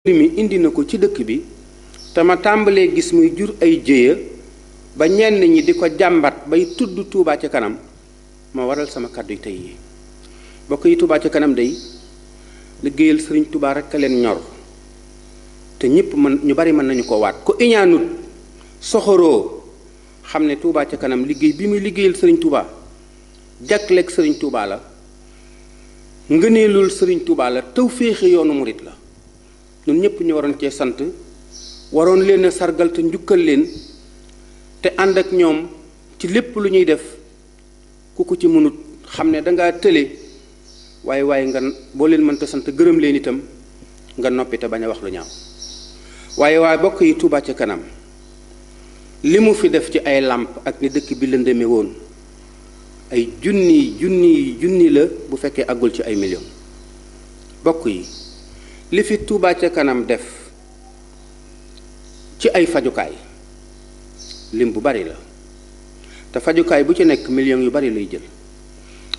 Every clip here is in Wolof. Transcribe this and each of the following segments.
mi indi na ko ci dëkk bi te ma tàmbalee gis muy jur ay jéeya ba ñenn ñi di ko jàmbat bay tudd Touba ca kanam ma waral sama kàddu yi tey yi bokk yi Touba ca kanam day liggéeyal sëriñ Touba rek a leen ñor te ñëpp ñu bari mën nañu ko waat ko iñaanut soxoroo xam ne Touba ca kanam liggéey bi muy liggéeyal sëriñ Touba jàkkaleeg sëriñ Touba la ngëneelul sëriñ Touba la tawféexe yoonu murit la ñun ñëpp ñu waroon cee sant waroon leen a sargal te njukkal leen te ànd ak ñoom ci lépp lu ñuy def ku ko ci mënut xam ne dangaa tële waaye nga boo leen mënta sant gërëm leen itam nga noppi te bañ a wax lu ñaaw waaye bokk yi Touba ca kanam li mu fi def ci ay làmp ak ni dëkk bi lëndëme woon ay junni la bu fekkee àggul ci ay millions bokk yi li fi Touba ca kanam def ci ay fajukaay lim bu bari la te fajukaay bu ci nekk millions yu bari lay jël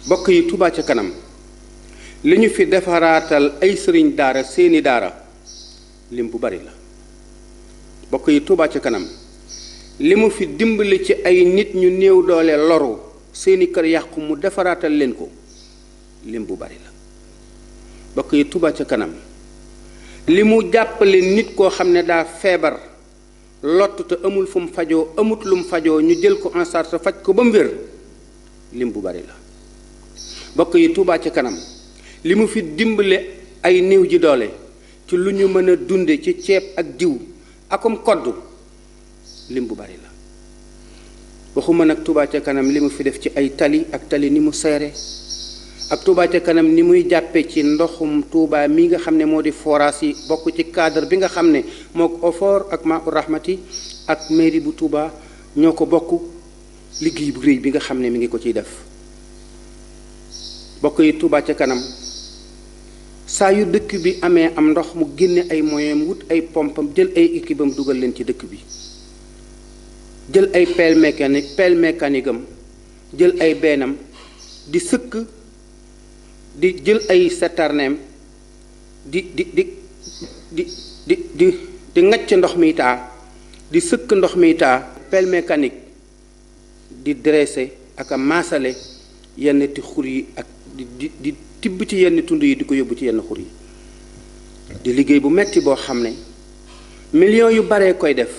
bokk yi Touba ca kanam li ñu fi defaraatal ay sëriñ daara seeni daara lim bu bari la bokk yi Touba ca kanam li mu fi dimbali ci ay nit ñu néew doole loru seeni kër yàqu mu defaraatal leen ko lim bu bari la bokk yi Touba ca kanam li mu jàppale nit koo xam ne daa feebar lott te amul fu mu fajoo amut lu mu fajoo ñu jël ko en charge faj ko ba mu wér lim bu bari la bokk yi Touba ca kanam li mu fi dimbale ay néew ji doole ci lu ñu mën a dunde ci ceeb ak diw akom koddu lim bu bari la waxuma nag Touba ca kanam li mu fi def ci ay tali ak tali ni mu seere ak Touba ca kanam ni muy jàppe ci ndoxum Touba mi nga xam ne moo di forage yi bokk ci cadre bi nga xam ne moo Ofor ak Maa-u Rahmati ak mairie bu Touba ñoo ko bokk liggéey bu réy bi nga xam ne mi ngi ko ciy def bokk yi Touba ca kanam saa yu dëkk bi amee am ndox mu génne ay moyens wut ay pompam jël ay équipe am dugal leen ci dëkk bi jël ay pelle mécanique am jël ay beenam di sëkk di jël ay setarneem di ngacc ndox mi taa di sëkk ndox mi taa pelle mécanique di dressé ak a maasale yenn ti xur yi ak di tibb ci yenn tund yi di ko yóbbu ci yenn xur yi di liggéey bu metti boo xam ne millions yu baree koy def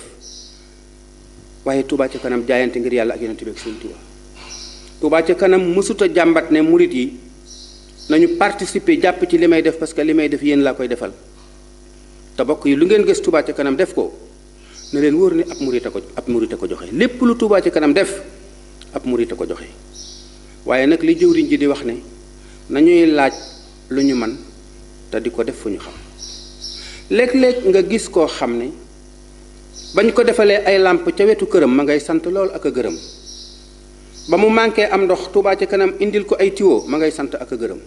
waaye Touba ca kanam jaayante ngir yàlla ak yonent bi ak Sëriñ Touba Touba ca kanam mësuta jàmbat ne murit yi nañu participer jàpp ci li may def parce que li may def yéen laa koy defal te bokk yi lu ngeen gis Touba ca kanam def ko na leen wóor ni ab murit a ko joxe lépp lu Touba ca kanam def ab murit a ko joxe waaye nag li jëwriñ ji di wax ne nañuy laaj lu ñu man te di ko def fu ñu xam léeg-léeg nga gis koo xam ne bañ ko defalee ay làmp ca wetu këram ma ngay sant lool ak a gërëm ba mu manqué am ndox Touba ca kanam indil ko ay tiwo ma ngay sant ak a gërëm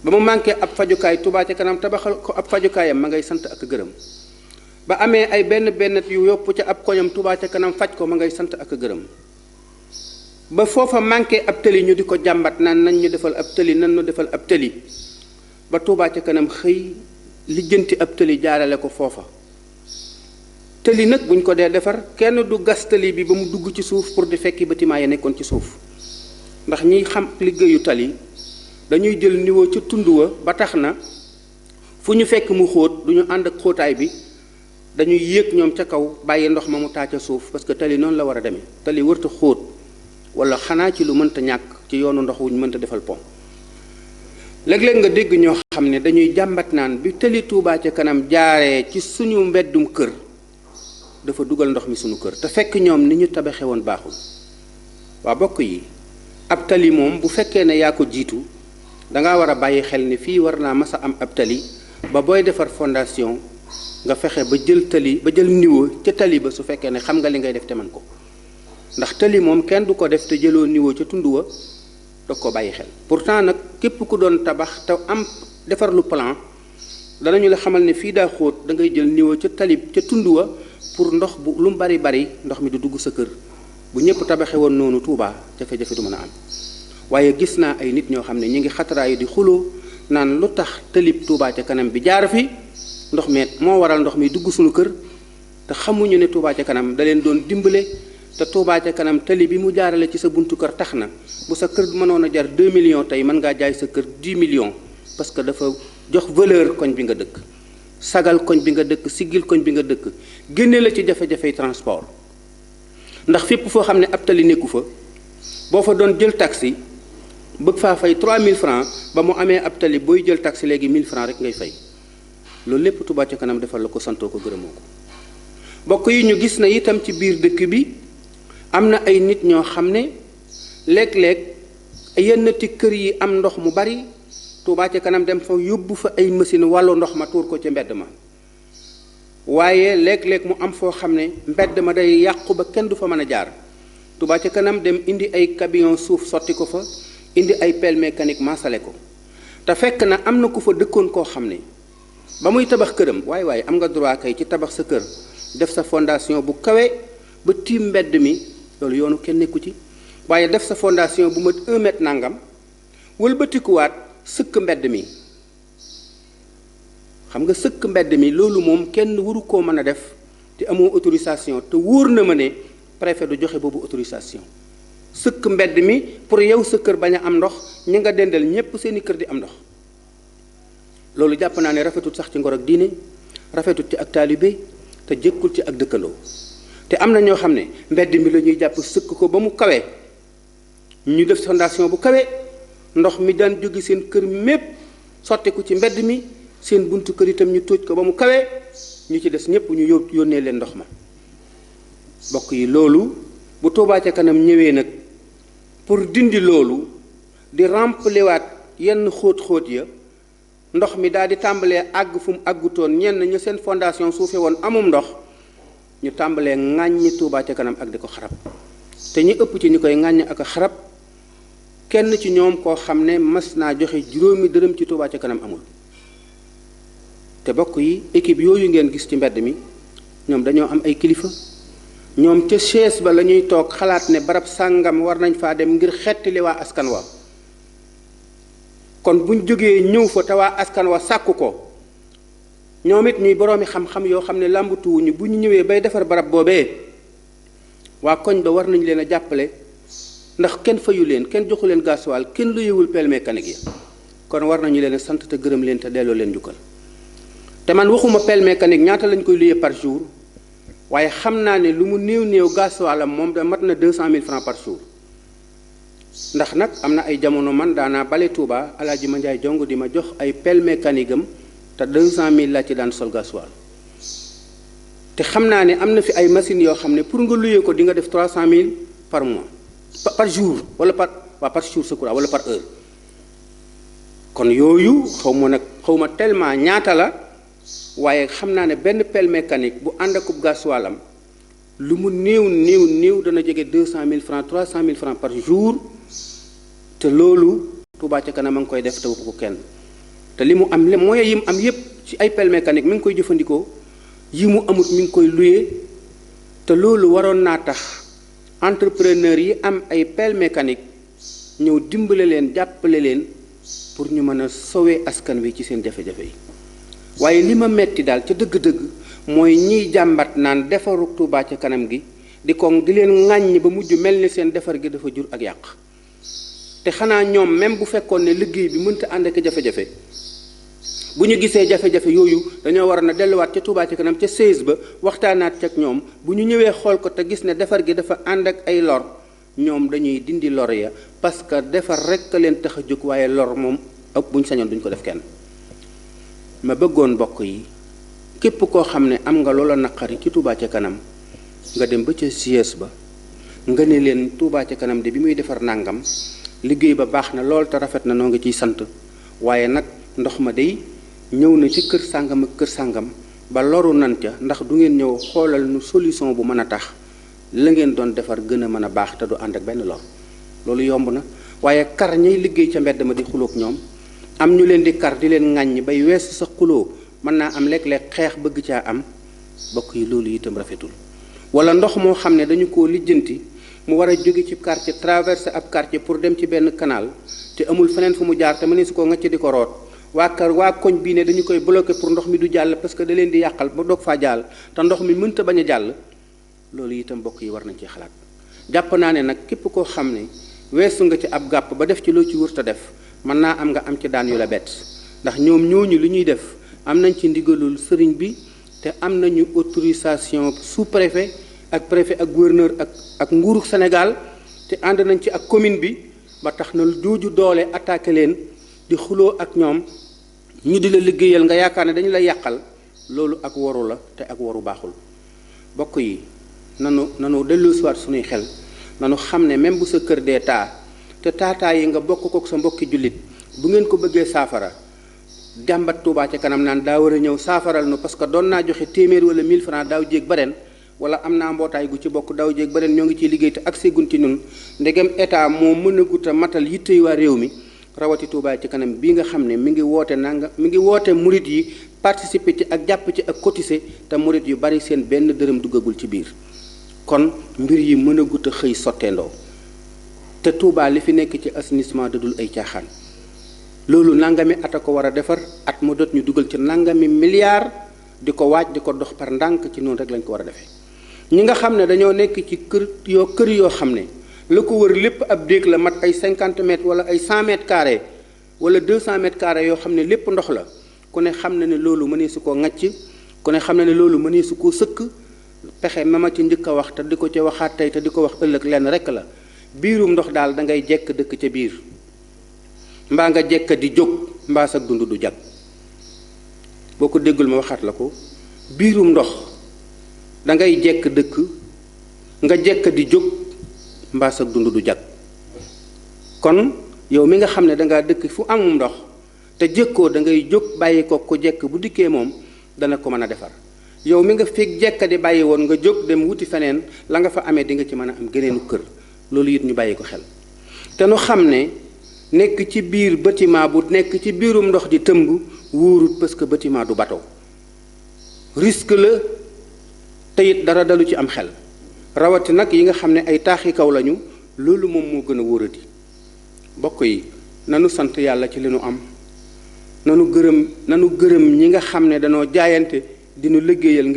ba mu manqué ab fajukaay Touba ca kanam tabaxal ko ab fajukaayam ma ngay sant ak a gërëm ba amee ay benn yu yopp ca ab koñam Touba ca kanam faj ko ma ngay sant ak a gërëm ba foofa manqué ab tëli ñu di ko jàmbat naan nañ ñu defal ab tëli nan ñu defal ab tëli ba Touba ca kanam xëy lijjanti ab tëli jaarale ko foofa tëli nag buñ ko dee defar kenn du gas tëli bi ba mu dugg ci suuf pour di fekki bâtiment ya nekkoon ci suuf ndax ñiy xam liggéeyu tali dañuy jël niveau ca tund wa ba tax na fu ñu fekk mu xóot du ñu ànd ak xóotaay bi dañuy yéeg ñoom ca kaw bàyyi ndox ma mu taa ca suuf parce que tali noonu la war a demee tali wërta xóot wala xanaa ci lu mënta ñàkk ci yoonu ndox wuñ mënta defal pont léeg-léeg nga dégg ñoo xam ne dañuy jàmbat naan bi tali Touba ca kanam jaaree ci suñu mbeddum kër dafa dugal ndox mi suñu kër te fekk ñoom ni ñu tabaxe woon baaxul waa bokk yi ab tali moom bu fekkee ne yaa ko jiitu dangaa war a bàyyi xel ne fii war naa mas a am ab tali ba booy defar fondation nga fexe ba jël tali ba jël niveau ca tali ba su fekkee ne xam nga li ngay def te man ko ndax tali moom kenn du ko def te jëloo niveau ca tund wa da ko bàyyi xel pourtant nag képp ku doon tabax te am defar lu plan danañu la xamal ne fii daa xóot da ngay jël niveau ca tali ca tund wa pour ndox bu lu mu bari ndox mi du dugg sa kër bu ñëpp tabaxe woon noonu Touba jafe-jafe du mën a am waaye gis naa ay nit ñoo xam ne ñi ngi xataraayu di xuloo naan lu tax tëlib Touba ca kanam bi jaar fi ndox mi moo waral ndox mi dugg suñu kër te xamuñu ne Touba ca kanam da leen doon dimbale te Touba ca kanam tali bi mu jaarale ci sa buntu kër tax na bu sa kër mënoon a jar 2 millions tey mën ngaa jaay sa kër 10 millions parce que dafa jox valeur koñ bi nga dëkk sagal koñ bi nga dëkk siggil koñ bi nga dëkk génne la ci jafe-jafey transport ndax fépp foo xam ne ab tali nekku fa boo fa doon jël taxi bëgg faa fay 3000 francs ba mu amee ab tali booy jël taxi léegi 1000 francs rek ngay fay loolu lépp Touba ca kanam defal la ko santoo ko gërëmoo ko bokk yi ñu gis na itam ci biir dëkk bi am na ay nit ñoo xam ne léeg-léeg yennati kër yi am ndox mu bari Touba ca kanam dem fa yóbbu fa ay machine wàllu ndox ma tuur ko ca mbedd ma waaye léeg-léeg mu am foo xam ne mbedd ma day yàqu ba kenn du fa mën a jaar Touba ca kanam dem indi ay camion suuf sotti ko fa indi ay pelle mécanique maasale ko te fekk na am na ku fa dëkkoon koo xam ne ba muy tabax këram waaye am nga droit kay ci tabax sa kër def sa fondation bu kawe ba tiim mbedd mi loolu yoonu kenn nekku ci waaye def sa fondation bu mat 1 mètre nangam wëlbatikuwaat sëkk mbedd mi xam nga sëkk mbedd mi loolu moom kenn waru koo mën a def te amoo autorisation te wóor na ma ne préfet du joxe boobu autorisation sëkk mbedd mi pour yow sa kër bañ a am ndox ñi nga dendal ñépp seeni kër di am ndox loolu jàpp naa ne rafetut sax ci ngor ak diine rafetut ci ak taalibe te jëkkul ci ak dëkkandoo te am na ñoo xam ne mbedd mi la ñuy jàpp sëkk ko ba mu kawe ñu def fondation bu kawe ndox mi daan jóge seen kër mépp sotti ko ci mbedd mi seen buntu kër itam ñu tóoj ko ba mu kawe ñu ci des ñépp ñu yónnee leen ndox ma bokk yi loolu bu Touba ca kanam ñëwee nag pour dindi loolu di remplir waat yenn xóot-xóot ya ndox mi daal di tàmbalee àgg fu mu àggutoon ñenn ñu seen fondation suufe woon amum ndox ñu tàmbalee ŋàññi Touba ca kanam ak di ko xarab te ñi ëpp ci ñi koy ŋàññ ak a xarab kenn ci ñoom koo xam ne mas naa joxe 5 dërëm ci Touba ca kanam amul te bokk yi équipe yooyu ngeen gis ci mbedd mi ñoom dañoo am ay kilifa ñoom ca chaise ba la ñuy toog xalaat ne barab sàngam war nañ faa dem ngir xettali waa askan wa kon buñ jógee ñëw fa te waa askan wa sàkku ko ñoom it ñuy boroomi xam-xam yoo xam ne làmbatuwuñu bu ñu ñëwee bay defar barab boobee waa koñ ba war nañ leen a jàppale ndax kenn fayu leen kenn joxu leen gasoil kenn luyewul pelle mécanique yi kon war nañu leen a sant te gërëm leen te delloo leen njukkal te man waxuma pelle mécanique ñaata lañ koy luyee par jour waaye xam naa ne lu mu néew gasoilam moom da mat na 200 000 francs par jour ndax nag am na ay jamono man daanaa bale Touba Alaaji Mandiaye Jong di ma jox ay pelle mécanique am te 200 000 laa ci daan sol gasoil te xam naa ne am na fi ay machines yoo xam ne pour nga luyee ko di nga def 300 000 par mois par jour wala par jour secours wala par heure kon yooyu xaw ma tellement ñaata la waaye xam naa ne benn pelle mécanique bu ànd akub gasoilam lu mu néew dana jege 200 000 francs 300 000 francs par jour te loolu Touba ca kanam a ngi koy def te waxu ko kenn te li mu am moyens yi mu am yépp ci ay pelle mécanique mi ngi koy jëfandikoo yi mu amut mi ngi koy louer te loolu waroon naa tax entrepreneur yi am ay pelle mécanique ñëw dimbale leen jàppale leen pour ñu mën a sauver askan wi ci seen jafe-jafe yi waaye li ma metti daal ca dëgg-dëgg mooy ñiy jàmbat naan defaru Touba ca kanam gi di leen ŋàññ ba mujj mel ni seen defar gi dafa jur ak yàq te xanaa ñoom même bu fekkoon ne liggéey bi mënta ànd ak jafe-jafe bu ñu gisee jafe-jafe yooyu dañoo war na delluwaat ca Touba ca kanam ca 16 ba waxtaanaat ca ak ñoom bu ñu ñëwee xool ko te gis ne defar gi dafa ànd ak ay lor ñoom dañuy dindi lor ya parce que defar rek a leen tax a jóg waaye lor moom ëpp bu ñu sañoon duñ ko def kenn. ma bëggoon mbokk yi képp koo xam ne am nga loola naqari ci Touba ca kanam nga dem ba ca siège ba nga ne leen Touba ca kanam de bi muy defar nangam liggéey ba baax na lool te rafet na noo ngi ciy sant waaye nag ndox ma day ñëw na ci kër sàngam ak kër sàngam ba loru nan ca ndax du ngeen ñëw xoolal nu solution bu mën a tax la ngeen doon defar gën a mën a baax te du ànd ak benn lor loolu yomb na waaye kar ñay liggéey ca mbedd ma di xuloog ñoom am ñu leen di kar di leen ŋàññi bay weesu sa xuloo mën naa am léeg-léeg xeex bëgg caa am bokk yi loolu itam rafetul wala ndox moo xam ne dañu koo lijjanti mu war a jóge ci quartier traversé ab quartier pour dem ci benn canal te amul feneen fu mu jaar te mënee su ko ngacc di ko root waa koñ bii ne dañu koy bloqué pour ndox mi du jàll parce que da leen di yàqal ba doog faa jàll te ndox mi mënta bañ a jàll loolu itam mbokk yi war nañ ci xalaat. jàpp naa ne nag képp koo xam ne weesu nga ci ab gàpp ba def ci loo ci wërta def mën naa am nga am ci daan yu la bett ndax ñoom ñooñu li ñuy def am nañ ci ndigalul sëriñ bi te am nañu autorisation sous-préfet ak préfet ak gouverneur ak nguuru Sénégal te ànd nañ ci ak commune bi ba tax na jooju doole attaqué leen di xuloo ak ñoom ñu di la liggéeyal nga yaakaar ne dañu lay yàqal loolu ak waru la te ak waru baaxul. bokk yi nanu delloosiwaat suñuy xel nanu xam ne même bu sa kër dee taa te taataa yi nga bokk kook sa mbokki jullit bu ngeen ko bëggee saafara jàmbat Touba ca kanam naan daa war a ñëw saafaral nu parce que doon naa joxe téeméer wala 1000 francs daaw jéeg ba ren wala am naa mbootaay gu ci bokk daaw jéeg ba ren ñoo ngi ciy liggéey te ak seegun ci ñun ndegem état moo mën a gut a matal yittey waa réew mi rawati Touba ci kanam bii nga xam ne mi ngi woote murit yi participer ci ak jàpp ci ak cotiser te murit yu bari seen benn dërëm duggagul ci biir kon mbir yi mën a gut a xëy sotteendoo te Touba li fi nekk ci assainissement dadul ay caaxaan loolu nangami at a ko war a defar at mu dot ñu dugal ci nangami milliard di ko waaj di ko dox par ndànk ci noonu rek lañ ko war a defee ñi nga xam ne dañoo nekk ci kër yoo xam ne la ko wër lépp ab déeg la mat ay 50 mètres wala ay 100 mètres carrés wala 200 mètres carrés yoo xam ne lépp ndox la ku ne xam na ne loolu mënee su koo ŋàcc ku ne xam na ne loolu mënee su koo sëkk pexe ma ci njëkk a wax te di ko ci waxaat tey te di ko wax ëllëg lenn rek la biirum ndox daal da ngay jekk dëkk ca biir mbaa nga jekk di jóg mbaa sa dund du jag boo ko déggul ma waxaat la ko biirum ndox da ngay jekk dëkk nga jekk di jóg mbaa sa dund du jag kon yow mi nga xam ne dangaa dëkk fu amum ndox te jëkkoo da ngay jóg bàyyi ko ku jekk bu dikkee moom dana ko mën a defar yow mi nga fi jekk di bàyyi woon nga jóg dem wuti feneen la nga fa amee di nga ci mën a am geneenu kër loolu it ñu bàyyi ko xel te nu xam ne nekk ci biir bâtiment bu nekk ci biirum ndox di tëmb wóorut parce que bâtiment du bateau risque la te it dara dalu ci am xel rawati nag yi nga xam ne ay taaxi kaw lañu loolu moom moo gën a wóorati bokk yi nanu sant yàlla ci li nu am nanu gërëm ñi nga xam ne danoo jaayante di nu liggéeyal